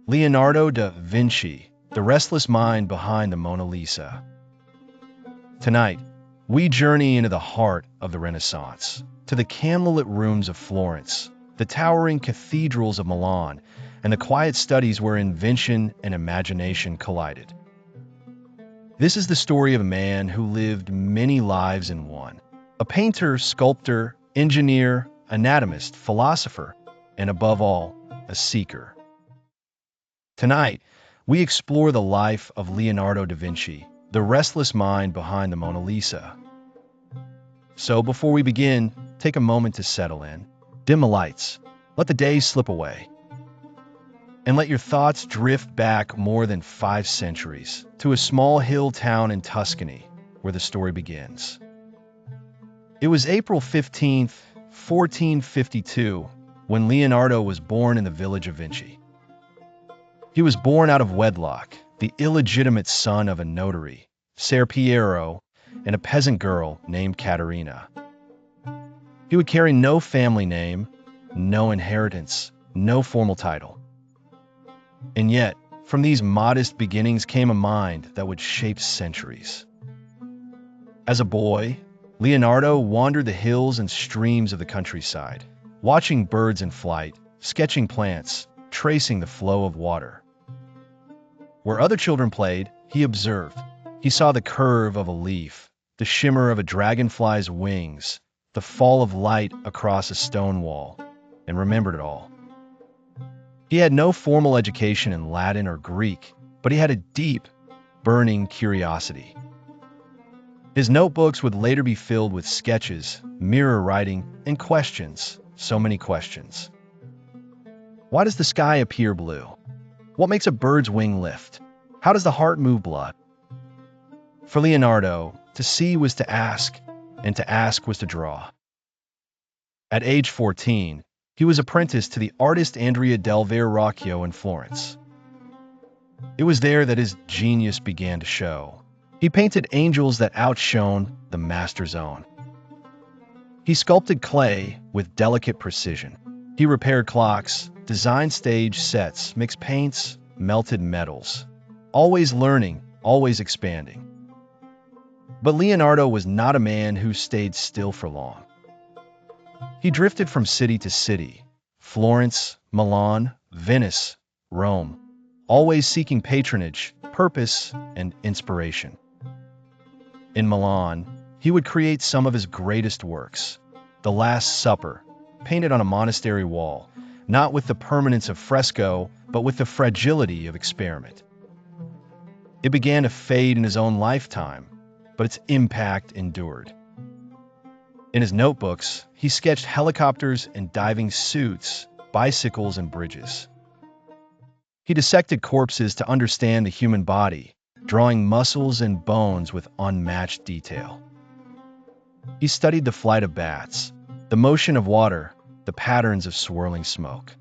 Leonardo da Vinci, the restless mind behind the Mona Lisa. Tonight, we journey into the heart of the Renaissance, to the candlelit rooms of Florence, the towering cathedrals of Milan, and the quiet studies where invention and imagination collided. This is the story of a man who lived many lives in one. A painter, sculptor, engineer, anatomist, philosopher, and above all, a seeker. Tonight, we explore the life of Leonardo da Vinci, the restless mind behind the Mona Lisa. So before we begin, take a moment to settle in. Dim the lights, let the day slip away, and let your thoughts drift back more than 5 centuries to a small hill town in Tuscany where the story begins. It was April 15th, 1452, when Leonardo was born in the village of Vinci. He was born out of wedlock, the illegitimate son of a notary, Ser Piero, and a peasant girl named Caterina. He would carry no family name, no inheritance, no formal title. And yet, from these modest beginnings came a mind that would shape centuries. As a boy, Leonardo wandered the hills and streams of the countryside, watching birds in flight, sketching plants, tracing the flow of water. Where other children played, he observed. He saw the curve of a leaf, the shimmer of a dragonfly's wings, the fall of light across a stone wall, and remembered it all. He had no formal education in Latin or Greek, but he had a deep, burning curiosity. His notebooks would later be filled with sketches, mirror writing, and questions, so many questions. Why does the sky appear blue? What makes a bird's wing lift? How does the heart move blood? For Leonardo, to see was to ask, and to ask was to draw. At age 14, he was apprenticed to the artist Andrea del Verrocchio in Florence. It was there that his genius began to show. He painted angels that outshone the master's own. He sculpted clay with delicate precision. He repaired clocks, designed stage sets, mixed paints, melted metals. Always learning, always expanding. But Leonardo was not a man who stayed still for long. He drifted from city to city, Florence, Milan, Venice, Rome, always seeking patronage, purpose, and inspiration. In Milan, he would create some of his greatest works. The Last Supper, painted on a monastery wall, not with the permanence of fresco, but with the fragility of experiment. It began to fade in his own lifetime, but its impact endured. In his notebooks, he sketched helicopters and diving suits, bicycles and bridges. He dissected corpses to understand the human body, drawing muscles and bones with unmatched detail. He studied the flight of bats, the motion of water, the patterns of swirling smoke.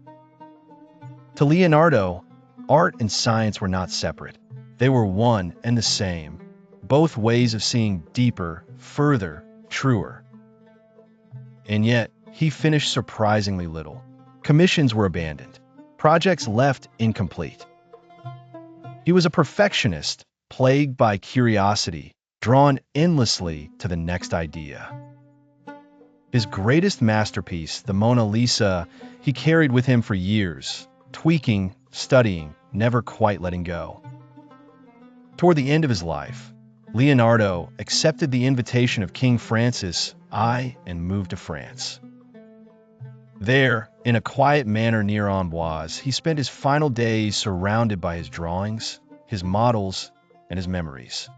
To Leonardo, art and science were not separate. They were one and the same, both ways of seeing deeper, further, truer. And yet, he finished surprisingly little. Commissions were abandoned, projects left incomplete. He was a perfectionist, plagued by curiosity, drawn endlessly to the next idea. His greatest masterpiece, the Mona Lisa, he carried with him for years, tweaking, studying, never quite letting go. Toward the end of his life, Leonardo accepted the invitation of King Francis I and moved to France. There, in a quiet manor near Amboise, he spent his final days surrounded by his drawings, his models, and his memories.